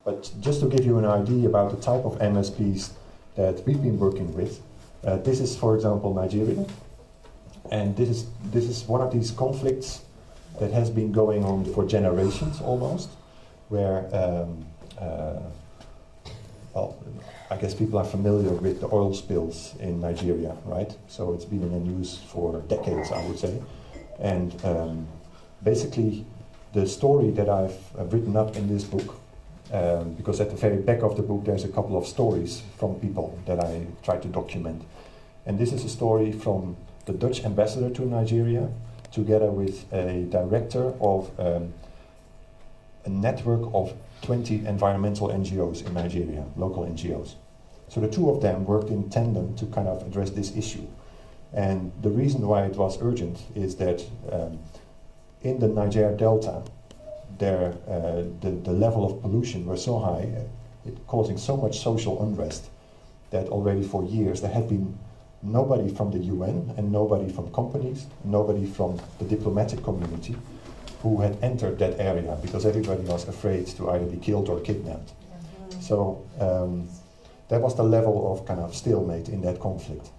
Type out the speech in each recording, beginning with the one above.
But just to give you an idea about the type of MSPs that we've been working with, this is, for example, Nigeria. And this is one of these conflicts that has been going on for generations almost, where, well, I guess people are familiar with the oil spills in Nigeria, right? So it's been in the news for decades, I would say. And basically, the story that I've written up in this book, because at the very back of the book there's a couple of stories from people that I try to document. And this is a story from the Dutch ambassador to Nigeria, together with a director of a network of 20 environmental NGOs in Nigeria, local NGOs. So the two of them worked in tandem to kind of address this issue. And the reason why it was urgent is that in the Niger Delta, the level of pollution was so high, causing so much social unrest, that already for years there had been nobody from the UN and nobody from companies, nobody from the diplomatic community who had entered that area, because everybody was afraid to either be killed or kidnapped. So that was the level of kind of stalemate in that conflict.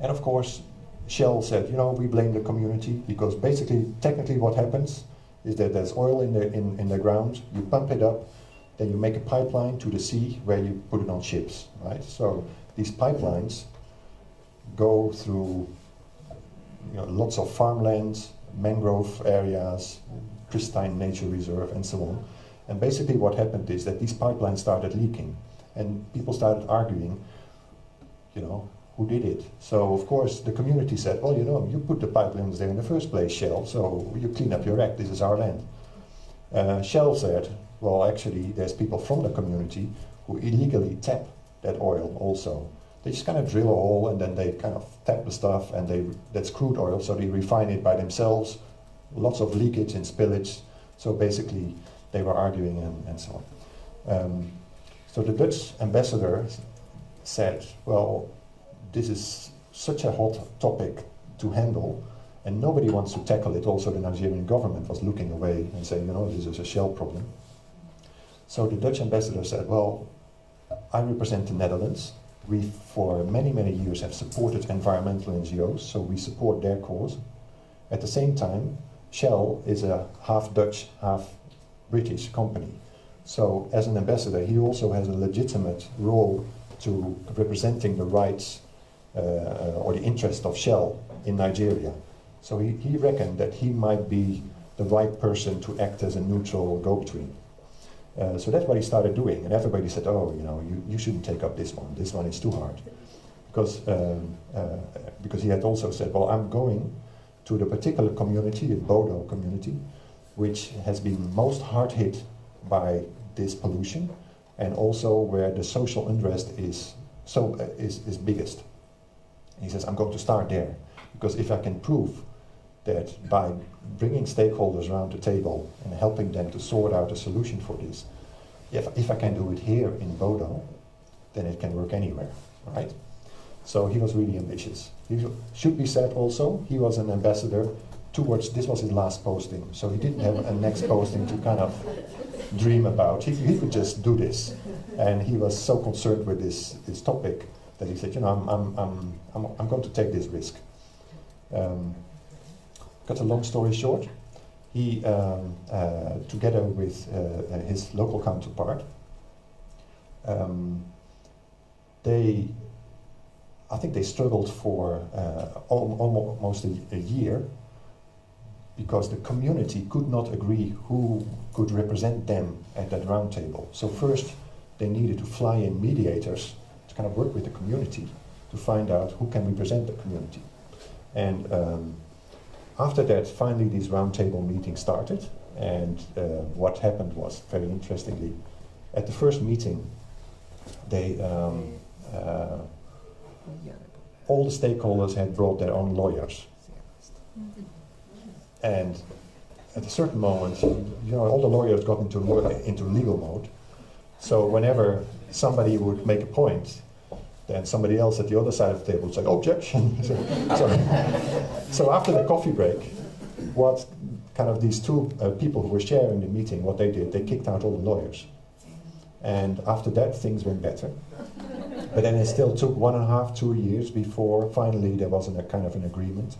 And of course, Shell said, you know, we blame the community, because basically, technically what happens is that there's oil in the ground, you pump it up, then you make a pipeline to the sea where you put it on ships, right? So these pipelines go through, you know, lots of farmlands, mangrove areas, pristine nature reserve, and so on. And basically what happened is that these pipelines started leaking, and people started arguing, you know, who did it? So of course the community said, well, you know, you put the pipelines there in the first place, Shell, so you clean up your act, this is our land. Shell said, well, actually there's people from the community who illegally tap that oil also. They just kind of drill a hole and then they kind of tap the stuff, and that's crude oil, so they refine it by themselves, lots of leakage and spillage. So basically they were arguing and so on. So the Dutch ambassador said, well, this is such a hot topic to handle, and nobody wants to tackle it. Also, the Nigerian government was looking away and saying, you know, this is a Shell problem. So the Dutch ambassador said, well, I represent the Netherlands. We, for many, many years, have supported environmental NGOs, so we support their cause. At the same time, Shell is a half Dutch, half British company. So as an ambassador, he also has a legitimate role to representing the rights or the interest of Shell in Nigeria. So he reckoned that he might be the right person to act as a neutral go-between. So that's what he started doing, and everybody said, oh, you know, you shouldn't take up this one is too hard. Because he had also said, well, I'm going to the particular community, the Bodo community, which has been most hard hit by this pollution, and also where the social unrest is biggest. He says, I'm going to start there, because if I can prove that by bringing stakeholders around the table and helping them to sort out a solution for this, if I can do it here in Bodo, then it can work anywhere, right? So he was really ambitious. He should be said also, he was an ambassador towards, this was his last posting, so he didn't have a next posting to kind of dream about. He could just do this, and he was so concerned with this topic that he said, you know, I'm going to take this risk. Cut a long story short, he, together with his local counterpart, I think they struggled for almost a year, because the community could not agree who could represent them at that round table. So first they needed to fly in mediators to kind of work with the community to find out who can represent the community. And after that, finally these roundtable meetings started, and what happened was, very interestingly, at the first meeting, they all the stakeholders had brought their own lawyers. And at a certain moment, you know, all the lawyers got into legal mode. So whenever somebody would make a point, then somebody else at the other side of the table would say, objection. So after the coffee break, what kind of these two people who were sharing the meeting, what they did, they kicked out all the lawyers. And after that, things went better. But then it still took 1.5, 2 years before finally there was a kind of an agreement.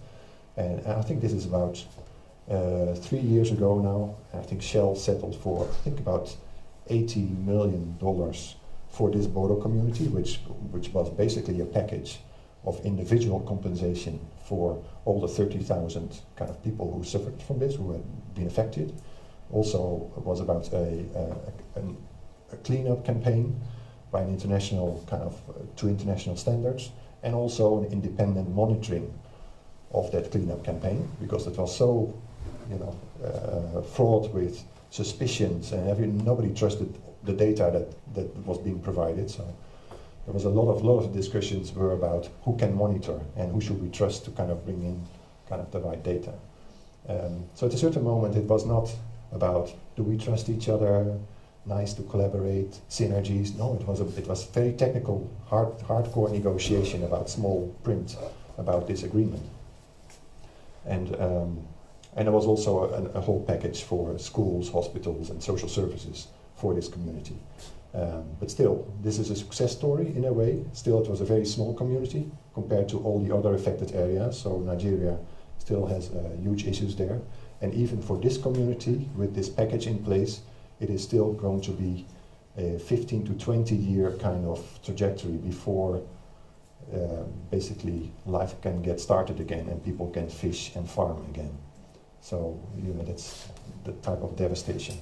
And I think this is about 3 years ago now. I think Shell settled for, I think about $80 million for this Bodo community, which was basically a package of individual compensation for all the 30,000 kind of people who suffered from this, who had been affected. Also, it was about a cleanup campaign by an international kind of to international standards, and also an independent monitoring of that cleanup campaign, because it was so, fraught with suspicions, and nobody trusted the data that was being provided. So there was a lot of discussions were about who can monitor and who should we trust to kind of bring in kind of the right data. So at a certain moment, it was not about do we trust each other, nice to collaborate, synergies. No, it was very technical, hardcore negotiation about small print about this agreement. And there was also a whole package for schools, hospitals, and social services for this community. But still, this is a success story in a way. Still, it was a very small community compared to all the other affected areas. So Nigeria still has huge issues there. And even for this community, with this package in place, it is still going to be a 15 to 20 year kind of trajectory before basically life can get started again and people can fish and farm again. So that's the type of devastation.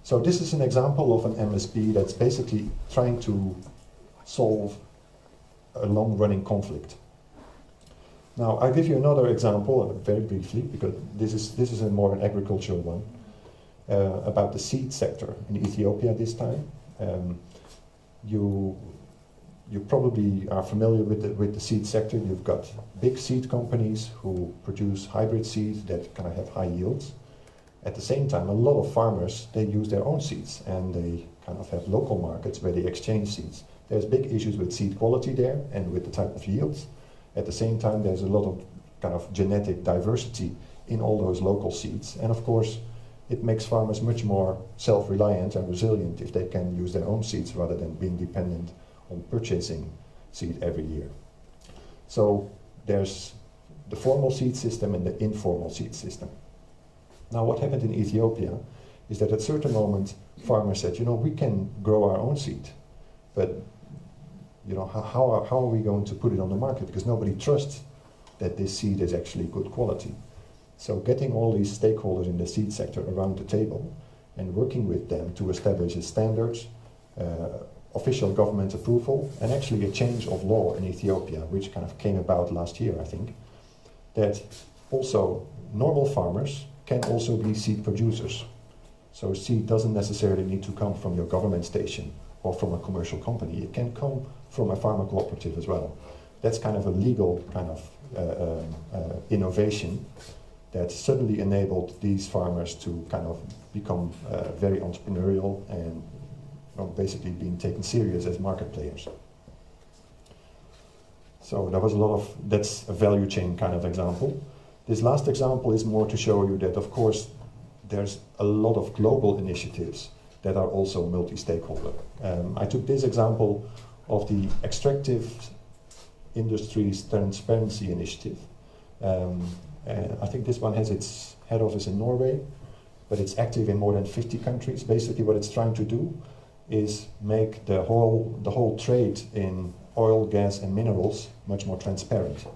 So this is an example of an MSP that's basically trying to solve a long-running conflict. Now, I'll give you another example, very briefly, because this is a more an agricultural one, about the seed sector in Ethiopia this time. You probably are familiar with the seed sector. You've got big seed companies who produce hybrid seeds that kind of have high yields. At the same time, a lot of farmers, they use their own seeds, and they kind of have local markets where they exchange seeds. There's big issues with seed quality there and with the type of yields. At the same time, there's a lot of kind of genetic diversity in all those local seeds. And of course, it makes farmers much more self-reliant and resilient if they can use their own seeds rather than being dependent on purchasing seed every year. So there's the formal seed system and the informal seed system. Now, what happened in Ethiopia is that at a certain moment, farmers said, we can grow our own seed, but how are we going to put it on the market? Because nobody trusts that this seed is actually good quality. So getting all these stakeholders in the seed sector around the table and working with them to establish standards, official government approval, and actually a change of law in Ethiopia, which kind of came about last year, I think, that also normal farmers can also be seed producers. So seed doesn't necessarily need to come from your government station or from a commercial company. It can come from a farmer cooperative as well. That's kind of a legal kind of innovation that suddenly enabled these farmers to kind of become very entrepreneurial and basically being taken serious as market players. So there was that's a value chain kind of example. This last example is more to show you that, of course, there's a lot of global initiatives that are also multi-stakeholder. I took this example of the Extractive Industries Transparency Initiative. I think this one has its head office in Norway, but it's active in more than 50 countries. Basically what it's trying to do is make the whole trade in oil, gas and minerals much more transparent.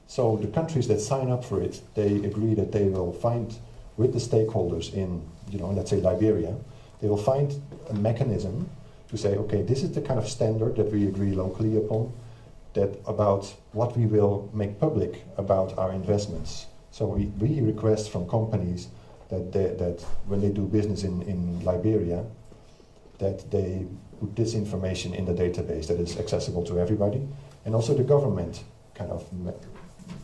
So the countries that sign up for it, they agree that they will find, with the stakeholders in, let's say Liberia, they will find a mechanism to say, okay, this is the kind of standard that we agree locally upon, that about what we will make public about our investments. So we request from companies that when they do business in Liberia, that they put this information in the database that is accessible to everybody, and also the government kind of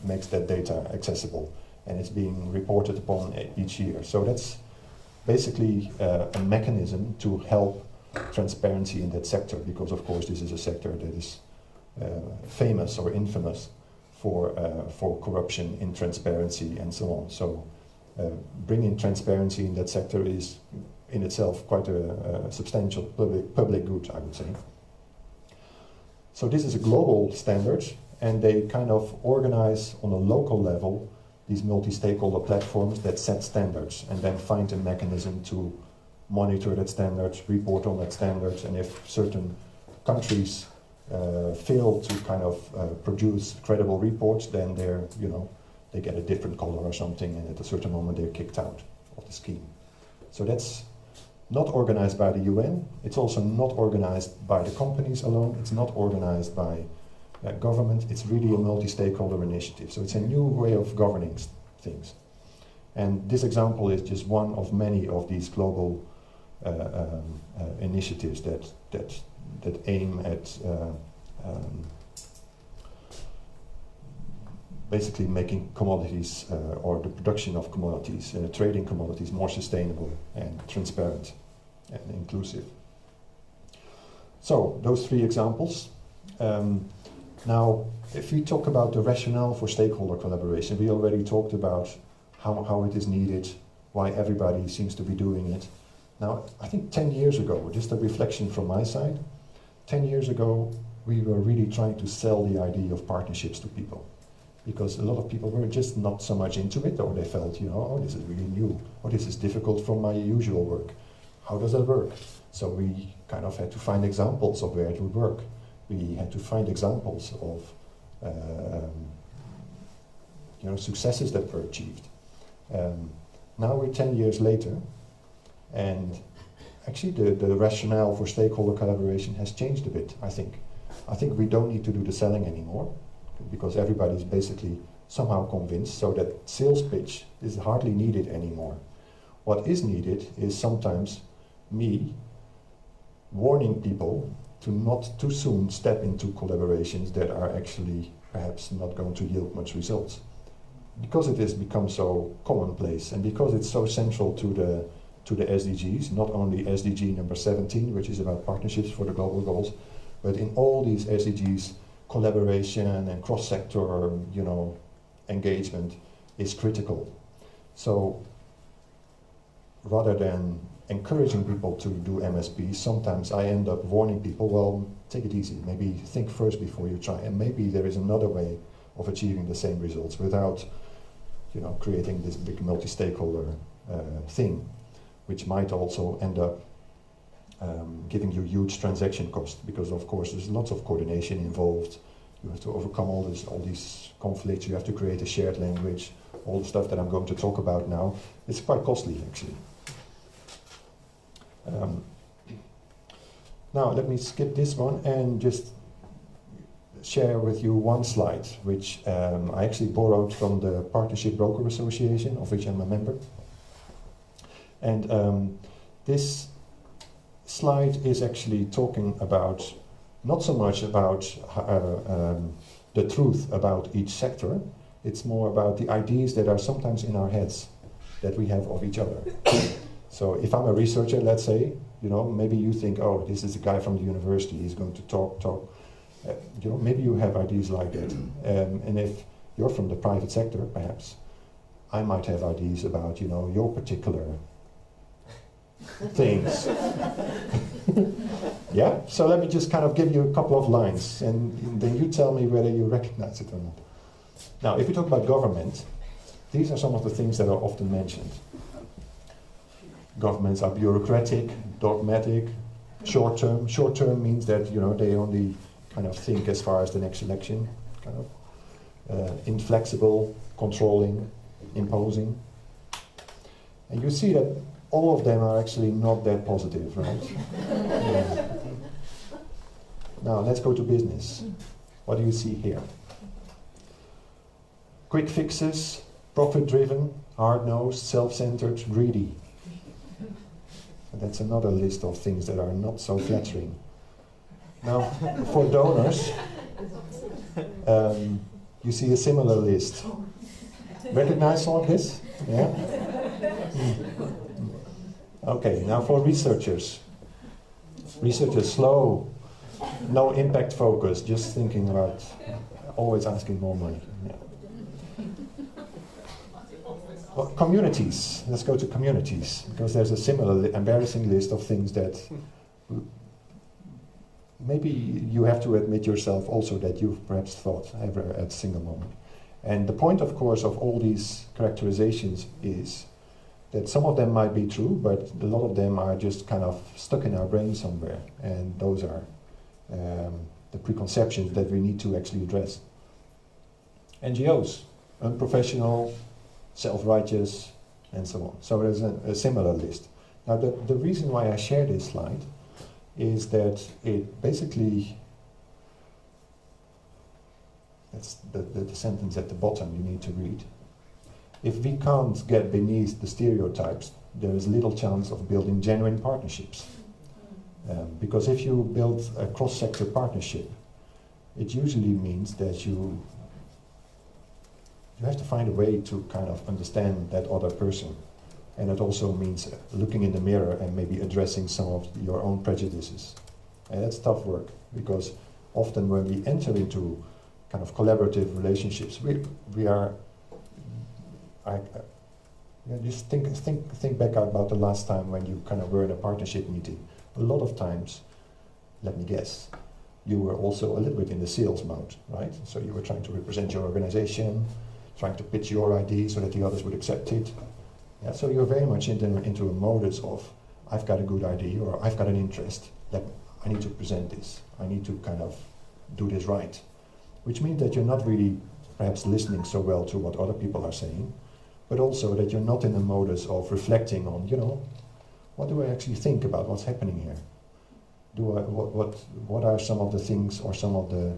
makes that data accessible, and it's being reported upon each year. So that's basically a mechanism to help transparency in that sector, because of course this is a sector that is famous or infamous for corruption in transparency and so on. So bringing transparency in that sector is in itself quite a substantial public good, I would say. So this is a global standard, and they kind of organize on a local level these multi-stakeholder platforms that set standards and then find a mechanism to monitor that standards, report on that standards, and if certain countries fail to kind of produce credible reports, then they get a different color or something, and at a certain moment they're kicked out of the scheme. So that's not organized by the UN. It's also not organized by the companies alone. It's not organized by government. It's really a multi-stakeholder initiative. So it's a new way of governing things. And this example is just one of many of these global initiatives that aim at basically making commodities or the production of commodities, trading commodities, more sustainable and transparent and inclusive. So those three examples. Now, if we talk about the rationale for stakeholder collaboration, we already talked about how it is needed, why everybody seems to be doing it. Now, I think 10 years ago, just a reflection from my side, 10 years ago, we were really trying to sell the idea of partnerships to people, because a lot of people were just not so much into it, or they felt, oh, this is really new, or this is difficult from my usual work. How does that work? So we kind of had to find examples of where it would work. We had to find examples of successes that were achieved. Now we're 10 years later, and actually the rationale for stakeholder collaboration has changed a bit, I think. I think we don't need to do the selling anymore, because everybody's basically somehow convinced, so that sales pitch is hardly needed anymore. What is needed is sometimes me warning people to not too soon step into collaborations that are actually perhaps not going to yield much results. Because it has become so commonplace, and because it's so central to the SDGs, not only SDG number 17, which is about partnerships for the global goals, but in all these SDGs, collaboration and cross-sector, engagement is critical. So rather than encouraging people to do MSPs, sometimes I end up warning people, well, take it easy, maybe think first before you try, and maybe there is another way of achieving the same results without creating this big multi-stakeholder thing, which might also end up giving you huge transaction costs, because of course there's lots of coordination involved. You have to overcome all these conflicts, you have to create a shared language, all the stuff that I'm going to talk about now. It's quite costly, actually. Now let me skip this one and just share with you one slide, which I actually borrowed from the Partnership Broker Association, of which I'm a member. And this slide is actually talking about, not so much about the truth about each sector, it's more about the ideas that are sometimes in our heads that we have of each other. So if I'm a researcher, let's say, maybe you think, oh, this is a guy from the university, he's going to talk. Maybe you have ideas like that. And if you're from the private sector, perhaps, I might have ideas about, your particular things. Yeah? So let me just kind of give you a couple of lines, and then you tell me whether you recognize it or not. Now, if we talk about government, these are some of the things that are often mentioned. Governments are bureaucratic, dogmatic, short-term. Short-term means that, they only kind of think as far as the next election, kind of. Inflexible, controlling, imposing. And you see that all of them are actually not that positive, right? Yeah. Now let's go to business. What do you see here? Quick fixes, profit-driven, hard-nosed, self-centered, greedy. And that's another list of things that are not so flattering. Now, for donors, you see a similar list. Recognize all of this? Yeah? Okay, now for researchers. Researchers, slow, no impact focus, just thinking about always asking more money. Yeah. Well, communities. Let's go to communities, because there's a similar embarrassing list of things that maybe you have to admit yourself also that you've perhaps thought ever at a single moment. And the point, of course, of all these characterizations is that some of them might be true, but a lot of them are just kind of stuck in our brain somewhere. And those are the preconceptions that we need to actually address. NGOs, unprofessional, self-righteous, and so on. So there's a similar list. Now the reason why I share this slide is that it basically, that's the sentence at the bottom you need to read. If we can't get beneath the stereotypes, there is little chance of building genuine partnerships. Because if you build a cross-sector partnership, it usually means that you have to find a way to kind of understand that other person. And it also means looking in the mirror and maybe addressing some of your own prejudices. And that's tough work, because often when we enter into kind of collaborative relationships, we are, just think back about the last time when you kind of were in a partnership meeting. A lot of times, let me guess, you were also a little bit in the sales mode, right? So you were trying to represent your organization, trying to pitch your idea so that the others would accept it. Yeah, so you're very much into a modus of, I've got a good idea, or I've got an interest, I need to present this, I need to kind of do this right. Which means that you're not really perhaps listening so well to what other people are saying, but also that you're not in the modus of reflecting on, what do I actually think about what's happening here? What are some of the things or some of the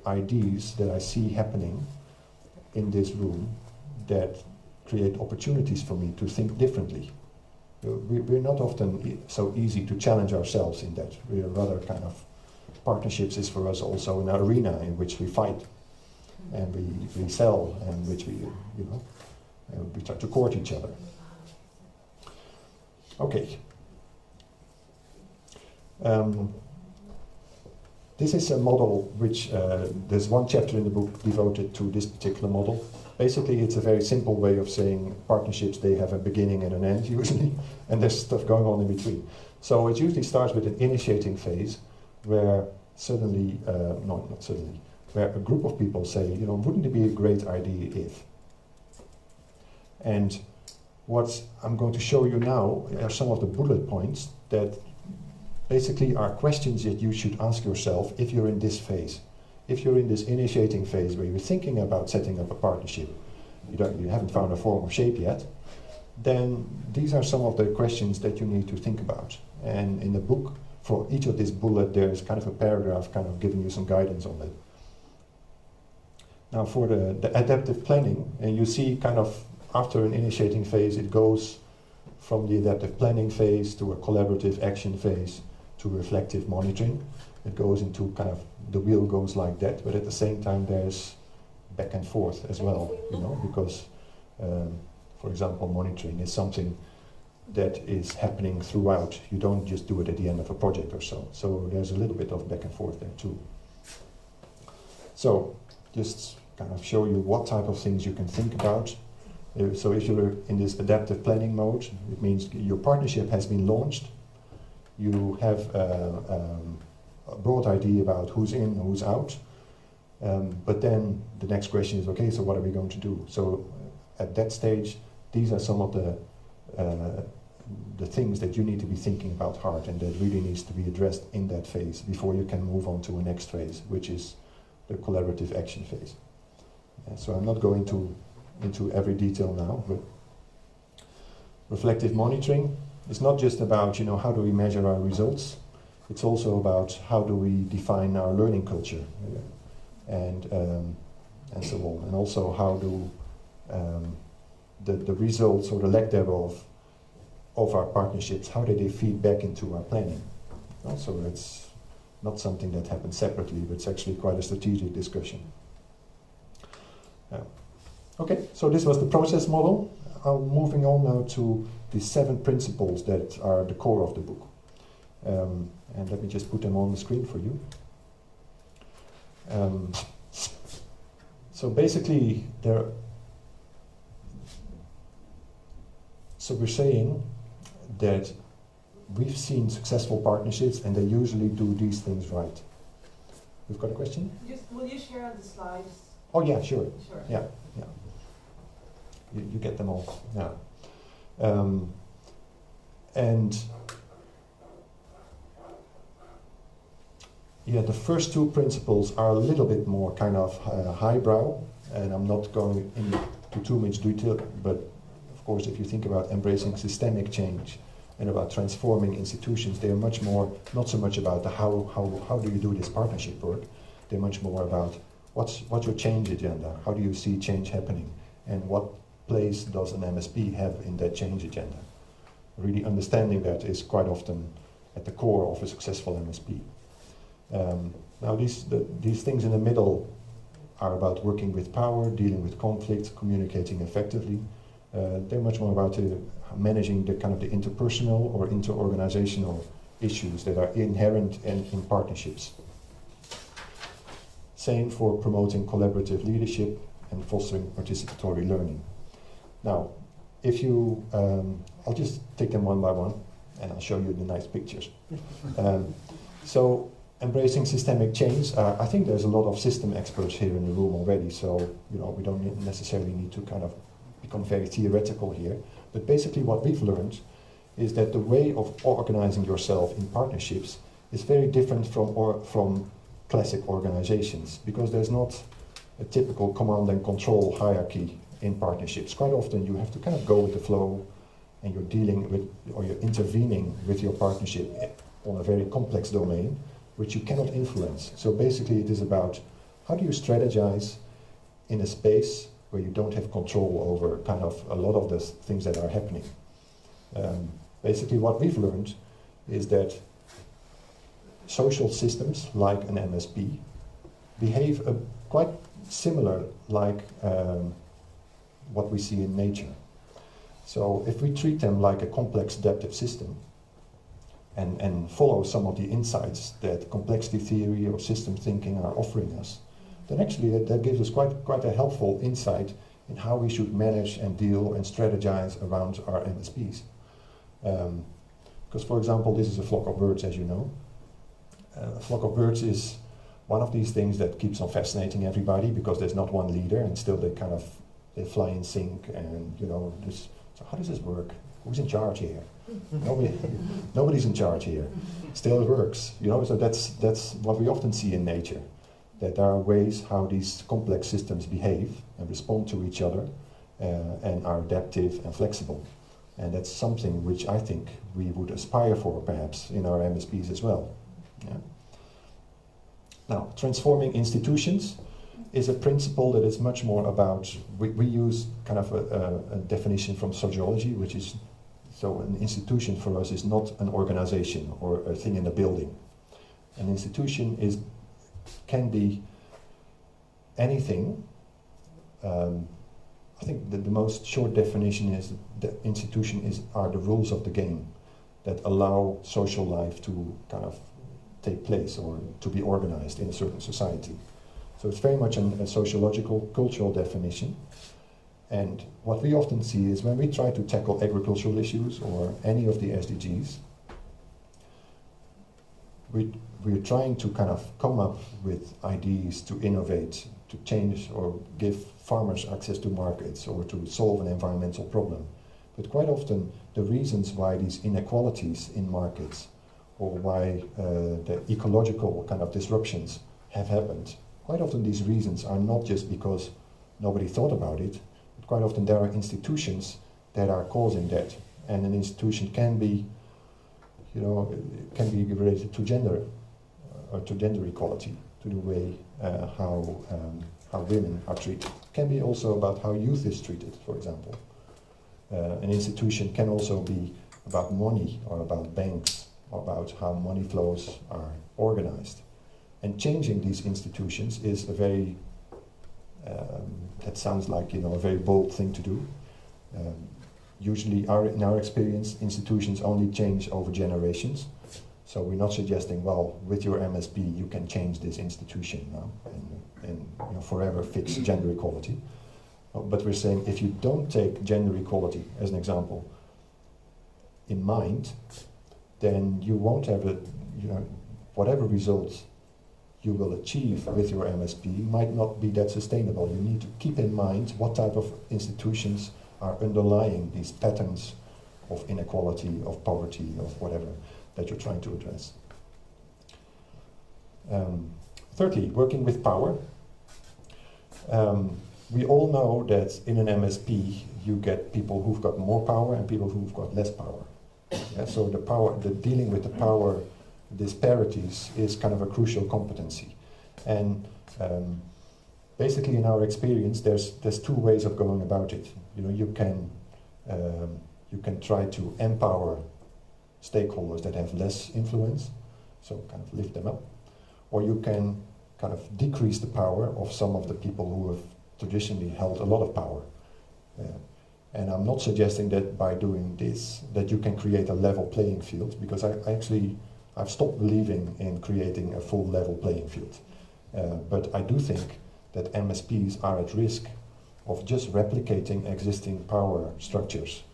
ideas that I see happening in this room that create opportunities for me to think differently? We're not often so easy to challenge ourselves in that. We're rather kind of, partnerships is for us also an arena in which we fight and we sell, and which we try to court each other. Okay. This is a model which, there's one chapter in the book devoted to this particular model. Basically, it's a very simple way of saying partnerships, they have a beginning and an end usually, and there's stuff going on in between. So it usually starts with an initiating phase where suddenly, not suddenly, where a group of people say, wouldn't it be a great idea if? And what I'm going to show you now are some of the bullet points that basically are questions that you should ask yourself if you're in this phase. If you're in this initiating phase where you're thinking about setting up a partnership, you haven't found a form or shape yet, then these are some of the questions that you need to think about. And in the book, for each of these bullet, there's kind of a paragraph kind of giving you some guidance on it. Now for the adaptive planning, and you see kind of after an initiating phase, it goes from the adaptive planning phase to a collaborative action phase to reflective monitoring. It goes into kind of, the wheel goes like that, but at the same time there's back and forth as well, because, for example, monitoring is something that is happening throughout. You don't just do it at the end of a project or so. So there's a little bit of back and forth there too. So just kind of show you what type of things you can think about. So if you're in this adaptive planning mode, it means your partnership has been launched. You have a broad idea about who's in and who's out. But then the next question is, okay, so what are we going to do? So at that stage, these are some of the things that you need to be thinking about hard, and that really needs to be addressed in that phase before you can move on to a next phase, which is the collaborative action phase. So I'm not going into every detail now, but reflective monitoring is not just about, how do we measure our results. It's also about how do we define our learning culture, and so on, and also how do the results or the lack thereof of our partnerships, how do they feed back into our planning? So it's not something that happens separately, but it's actually quite a strategic discussion. Okay, so this was the process model. I'm moving on now to the 7 principles that are the core of the book. And let me just put them on the screen for you. So basically, So we're saying that we've seen successful partnerships and they usually do these things right. We've got a question? Will you share the slides? Oh yeah, sure. Sure. Yeah. You get them all. Yeah. And yeah, the first two principles are a little bit more kind of highbrow, and I'm not going into too much detail, but of course if you think about embracing systemic change and about transforming institutions, they are much more, not so much about the how do you do this partnership work, they're much more about what's your change agenda, how do you see change happening, and what place does an MSP have in that change agenda. Really understanding that is quite often at the core of a successful MSP. Now these things in the middle are about working with power, dealing with conflicts, communicating effectively. They're much more about managing the kind of the interpersonal or inter-organizational issues that are inherent in partnerships. Same for promoting collaborative leadership and fostering participatory learning. Now, if you, I'll just take them one by one and I'll show you the nice pictures. So, embracing systemic change, I think there's a lot of system experts here in the room already, so we don't necessarily need to kind of become very theoretical here. But basically what we've learned is that the way of organizing yourself in partnerships is very different from classic organizations, because there's not a typical command and control hierarchy in partnerships. Quite often you have to kind of go with the flow, and you're dealing with, or you're intervening with your partnership on a very complex domain, which you cannot influence. So basically it is about how do you strategize in a space where you don't have control over kind of a lot of the things that are happening. Basically what we've learned is that social systems like an MSP behave quite similar like what we see in nature. So if we treat them like a complex adaptive system and follow some of the insights that complexity theory or system thinking are offering us, then actually that gives us quite a helpful insight in how we should manage and deal and strategize around our MSPs. Because for example, this is a flock of birds, as you know. A flock of birds is one of these things that keeps on fascinating everybody, because there's not one leader and still they fly in sync, and so how does this work? Who's in charge here? Nobody's in charge here. Still it works, so that's what we often see in nature, that there are ways how these complex systems behave and respond to each other and are adaptive and flexible. And that's something which I think we would aspire for perhaps in our MSPs as well. Yeah. Now, transforming institutions is a principle that is much more about, we use kind of a definition from sociology, which is, so an institution for us is not an organization or a thing in a building. An institution can be anything. I think that the most short definition is the institution are the rules of the game that allow social life to kind of take place or to be organized in a certain society. So it's very much a sociological, cultural definition. And what we often see is when we try to tackle agricultural issues or any of the SDGs, we're trying to kind of come up with ideas to innovate, to change or give farmers access to markets or to solve an environmental problem. But quite often the reasons why these inequalities in markets or why the ecological kind of disruptions have happened, quite often these reasons are not just because nobody thought about it, but quite often there are institutions that are causing that. And an institution can be, can be related to gender, or to gender equality, to the way how women are treated. It can be also about how youth is treated, for example. An institution can also be about money or about banks or about how money flows are organized. And changing these institutions is a very, that sounds like a very bold thing to do. Usually in our experience, institutions only change over generations. So we're not suggesting, well, with your MSP you can change this institution now and forever fix gender equality. But we're saying if you don't take gender equality as an example in mind, then you won't have a, whatever results you will achieve with your MSP might not be that sustainable. You need to keep in mind what type of institutions are underlying these patterns of inequality, of poverty, of whatever that you're trying to address. Thirdly, working with power. We all know that in an MSP you get people who've got more power and people who've got less power. Yeah, so the dealing with the power disparities is kind of a crucial competency. And basically in our experience there's two ways of going about it. You can try to empower stakeholders that have less influence, so kind of lift them up, or you can kind of decrease the power of some of the people who have traditionally held a lot of power. And I'm not suggesting that by doing this that you can create a level playing field, because I've stopped believing in creating a full level playing field. But I do think that MSPs are at risk of just replicating existing power structures.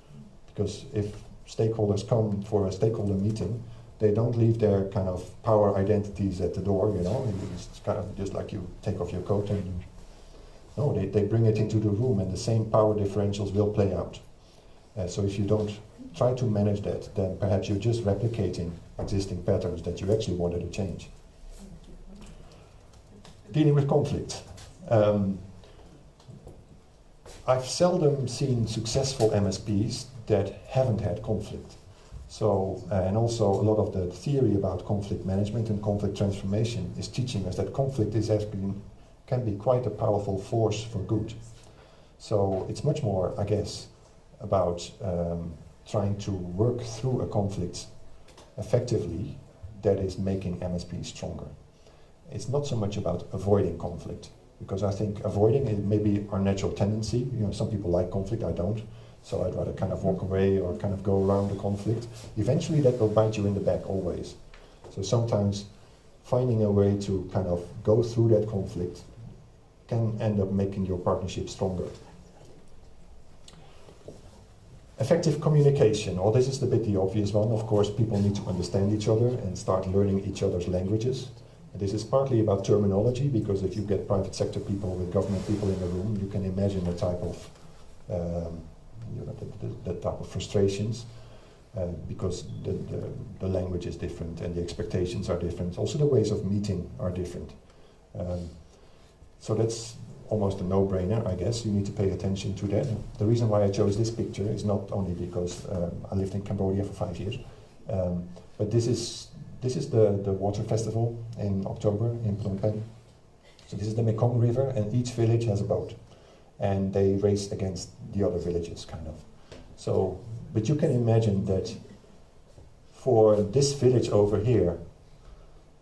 Because if stakeholders come for a stakeholder meeting, they don't leave their kind of power identities at the door, it's kind of just like you take off your coat and no, they bring it into the room, and the same power differentials will play out. So if you don't try to manage that, then perhaps you're just replicating existing patterns that you actually wanted to change. Dealing with conflict. I've seldom seen successful MSPs that haven't had conflict. So, and also a lot of the theory about conflict management and conflict transformation is teaching us that conflict is actually can be quite a powerful force for good. So it's much more, I guess, about trying to work through a conflict effectively that is making MSPs stronger. It's not so much about avoiding conflict, because I think avoiding it may be our natural tendency. Some people like conflict, I don't. So I'd rather kind of walk away or kind of go around the conflict. Eventually that will bite you in the back always. So sometimes finding a way to kind of go through that conflict can end up making your partnership stronger. Effective communication. Well, this is the obvious one. Of course, people need to understand each other and start learning each other's languages. And this is partly about terminology, because if you get private sector people with government people in the room, you can imagine the type of the type of frustrations, because the language is different and the expectations are different. Also, the ways of meeting are different. So that's almost a no-brainer, I guess. You need to pay attention to that. The reason why I chose this picture is not only because I lived in Cambodia for 5 years, but this is the water festival in October in Phnom Penh. So this is the Mekong River, and each village has a boat, and they race against the other villages, kind of. So, but you can imagine that for this village over here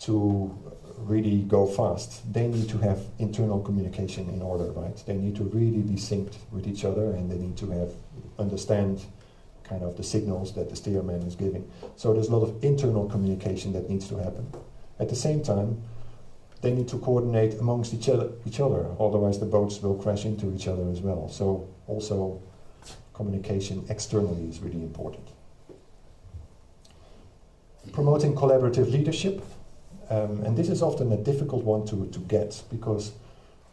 to really go fast, they need to have internal communication in order, right? They need to really be synced with each other, and they need to understand kind of the signals that the steerman is giving. So there's a lot of internal communication that needs to happen. At the same time, they need to coordinate amongst each other, otherwise the boats will crash into each other as well. So also communication externally is really important. Promoting collaborative leadership. And this is often a difficult one to get, because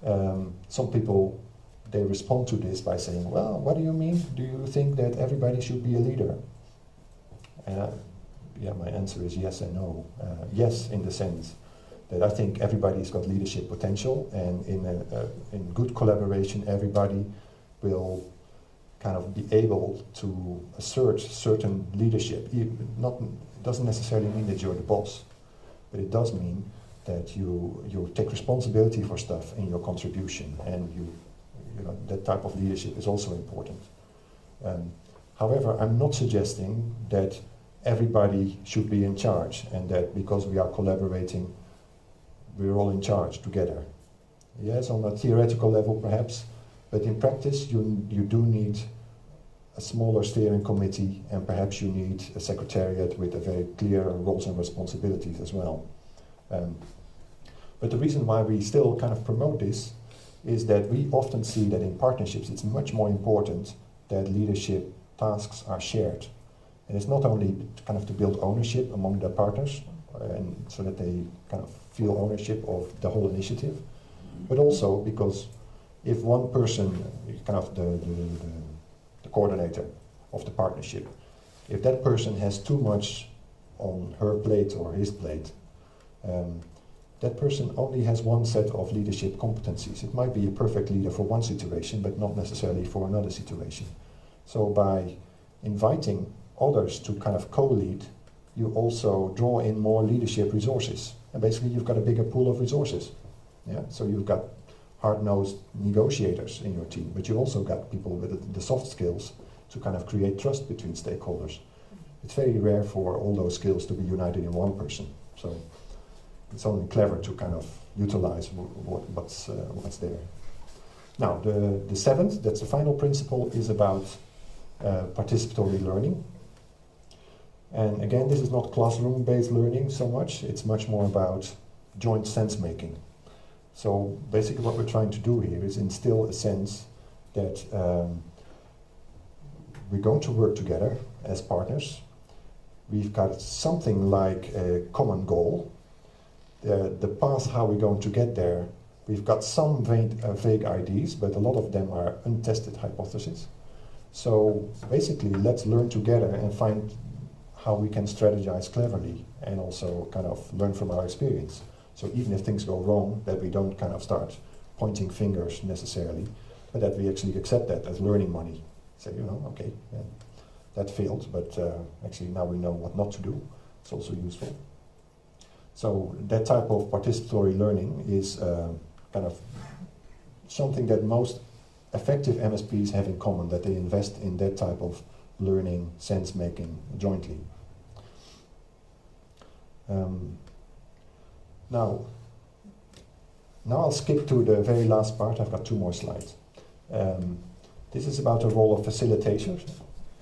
some people, they respond to this by saying, well, what do you mean? Do you think that everybody should be a leader? Yeah, my answer is yes and no. Yes, in the sense that I think everybody's got leadership potential, and in good collaboration, everybody will kind of be able to assert certain leadership. It doesn't necessarily mean that you're the boss, but it does mean that you take responsibility for stuff in your contribution, and that type of leadership is also important. However, I'm not suggesting that everybody should be in charge, and that because we are collaborating, we're all in charge together. Yes, on a theoretical level perhaps, but in practice you do need a smaller steering committee, and perhaps you need a secretariat with a very clear roles and responsibilities as well. But the reason why we still kind of promote this is that we often see that in partnerships it's much more important that leadership tasks are shared. And it's not only kind of to build ownership among the partners, and so that they kind of feel ownership of the whole initiative, but also because if one person, kind of the coordinator of the partnership, if that person has too much on her plate or his plate, that person only has one set of leadership competencies. It might be a perfect leader for one situation, but not necessarily for another situation. So by inviting others to kind of co-lead, you also draw in more leadership resources. And basically you've got a bigger pool of resources. Yeah? So you've got hard-nosed negotiators in your team, but you also got people with the soft skills to kind of create trust between stakeholders. It's very rare for all those skills to be united in one person. So it's only clever to kind of utilize what's there. Now, the seventh, that's the final principle, is about participatory learning. And again, this is not classroom-based learning so much, it's much more about joint sense-making. So basically what we're trying to do here is instill a sense that we're going to work together as partners. We've got something like a common goal. The path how we're going to get there, we've got some vague ideas, but a lot of them are untested hypotheses. So basically, let's learn together and find how we can strategize cleverly and also kind of learn from our experience. So even if things go wrong, that we don't kind of start pointing fingers necessarily, but that we actually accept that as learning money. Say, you know, okay, yeah, that failed, but actually now we know what not to do. It's also useful. So that type of participatory learning is kind of something that most effective MSPs have in common, that they invest in that type of learning, sense-making jointly. Now I'll skip to the very last part. I've got 2 more slides. This is about the role of facilitators,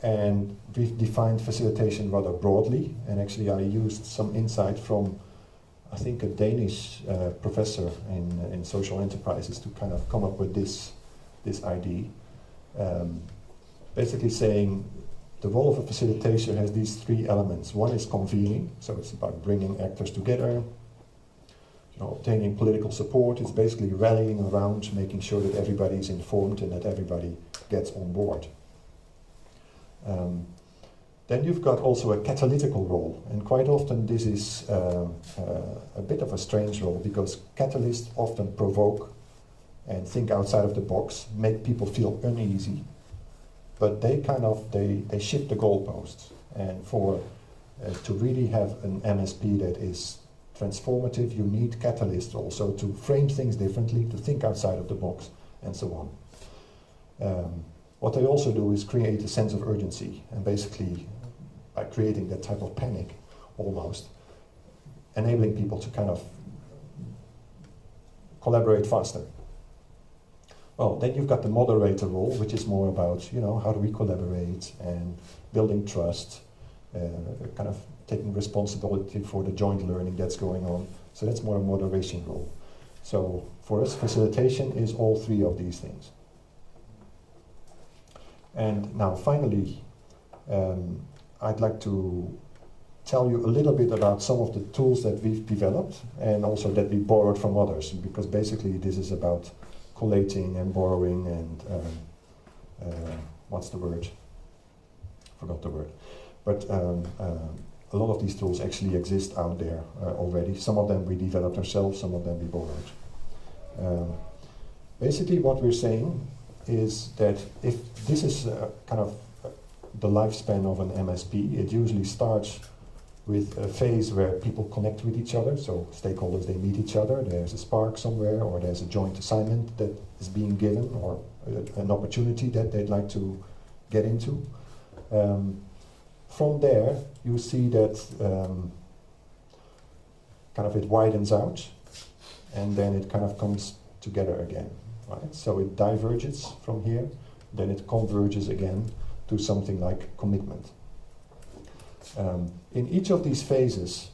and we've defined facilitation rather broadly, and actually I used some insight from, I think, a Danish professor in social enterprises to kind of come up with this idea. Basically saying the role of a facilitator has these 3 elements. One is convening, so it's about bringing actors together, obtaining political support. It's basically rallying around, making sure that everybody is informed and that everybody gets on board. Then you've got also a catalytical role, and quite often this is a bit of a strange role, because catalysts often provoke and think outside of the box, make people feel uneasy, but they kind of, they shift the goalposts. And for to really have an MSP that is transformative, you need catalysts also to frame things differently, to think outside of the box, and so on. What they also do is create a sense of urgency, and basically by creating that type of panic, almost, enabling people to kind of collaborate faster. Well, then you've got the moderator role, which is more about, how do we collaborate and building trust, kind of taking responsibility for the joint learning that's going on. So that's more a moderation role. So for us, facilitation is all 3 of these things. And now finally, I'd like to tell you a little bit about some of the tools that we've developed and also that we borrowed from others, because basically this is about collating and borrowing and what's the word? Forgot the word. But a lot of these tools actually exist out there already. Some of them we developed ourselves, some of them we borrowed. Basically what we're saying is that if this is kind of the lifespan of an MSP, it usually starts with a phase where people connect with each other, so stakeholders, they meet each other, there's a spark somewhere, or there's a joint assignment that is being given, or an opportunity that they'd like to get into. From there, you see that kind of it widens out, and then it kind of comes together again, right? So it diverges from here, then it converges again to something like commitment. In each of these phases,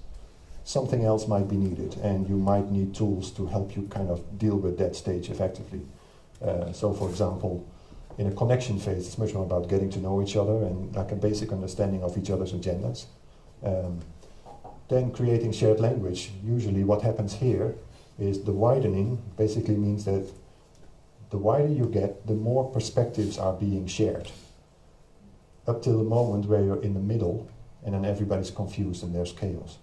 something else might be needed, and you might need tools to help you kind of deal with that stage effectively. So for example, In a connection phase, it's much more about getting to know each other and like a basic understanding of each other's agendas. Then creating shared language. Usually what happens here is the widening basically means that the wider you get, the more perspectives are being shared. Up till the moment where you're in the middle and then everybody's confused and there's chaos.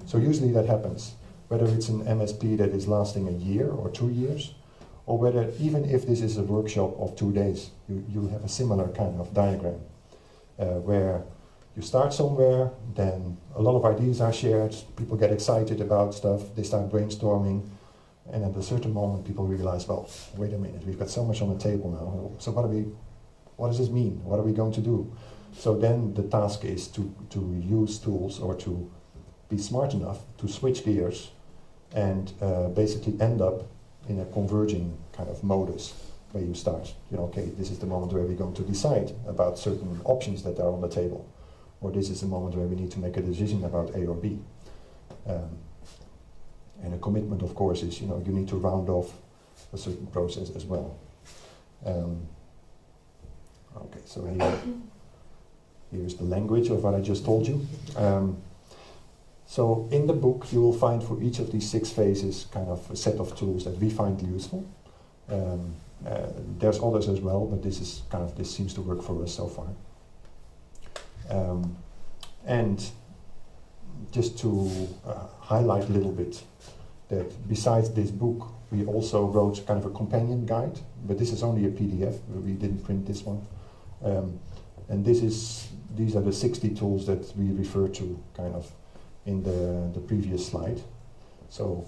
So usually that happens, whether it's an MSP that is lasting a year or 2 years, or whether even if this is a workshop of 2 days, you have a similar kind of diagram where you start somewhere, then a lot of ideas are shared, people get excited about stuff, they start brainstorming, and at a certain moment people realize, well, wait a minute, we've got so much on the table now, so what does this mean? What are we going to do? So then the task is to use tools or to be smart enough to switch gears and basically end up in a converging kind of modus where you start, okay, this is the moment where we're going to decide about certain options that are on the table, or this is the moment where we need to make a decision about A or B. And a commitment, of course, is, you need to round off a certain process as well. Okay, so here's the language of what I just told you. So in the book, you will find for each of these 6 phases kind of a set of tools that we find useful. There's others as well, but this seems to work for us so far. And just to highlight a little bit that besides this book, we also wrote kind of a companion guide, but this is only a PDF. We didn't print this one. And these are the 60 tools that we refer to kind of in the previous slide. So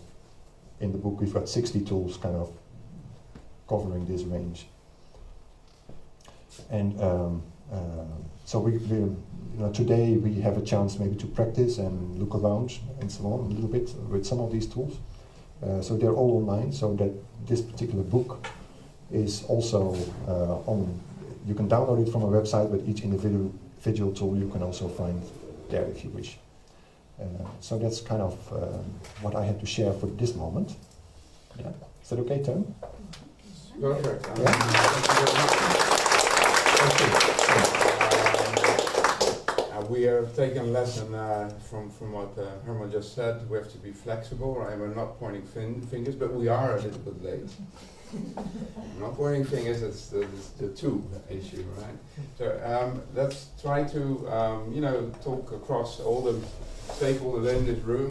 in the book we've got 60 tools kind of covering this range. And so we today we have a chance maybe to practice and look around and so on a little bit with some of these tools. So they're all online, so that this particular book is also you can download it from a website, but each individual tool you can also find there if you wish. So that's kind of what I had to share for this moment. Yeah. Is that okay, Tim? Perfect. Yeah? We are taking a lesson from what Herman just said. We have to be flexible, right? We're not pointing fingers, but we are a little bit late. Not pointing fingers, it's the two issue, right? So let's try to talk across all the stakeholders in this room.